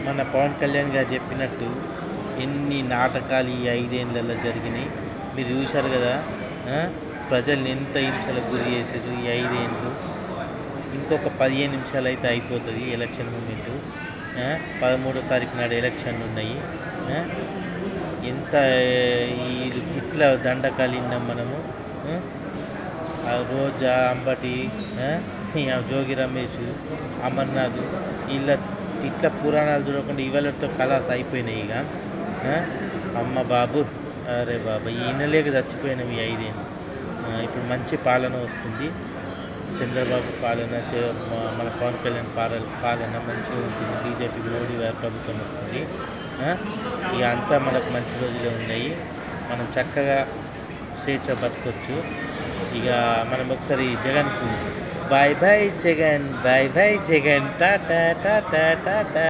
మన పవన్ కళ్యాణ్ గారు చెప్పినట్టు ఎన్ని నాటకాలు ఈ 5 ఏళ్లలో జరిగినాయి మీరు చూశారు కదా. ప్రజల్ని ఎంత హింసలకు గురి చేసారు ఈ 5 ఏళ్ళు. ఇంకొక 15 నిమిషాలు అయితే అయిపోతుంది ఎలక్షన్ మూమెంటు. 13వ తారీఖు నాడు ఎలక్షన్లు ఉన్నాయి. ఎంత ఈ తిట్ల దండకాలు విన్నాం మనము. రోజా, అంబటి, జోగి రమేష్, అమర్నాథ్ వీళ్ళ తిట్ల పురాణాలు చూడకుండా ఇవాళతో కలాస్ అయిపోయినాయి ఇక. అమ్మ బాబు, అరే బాబా ఈయనలేక చచ్చిపోయినాం ఈ 5 ఏళ్ళు. ఇప్పుడు మంచి పాలన వస్తుంది. చంద్రబాబు పాలన, మన పవన్ కళ్యాణ్ పాలన మంచిగా ఉంటుంది. బీజేపీ మోడీ ప్రభుత్వం వస్తుంది. ఇక అంతా మనకు మంచి రోజులే ఉన్నాయి. మనం చక్కగా స్వేచ్ఛ బతకొచ్చు. ఇక మనం ఒకసారి జగన్కు bye bye Jagan, bye bye Jagan, tata tata Tata.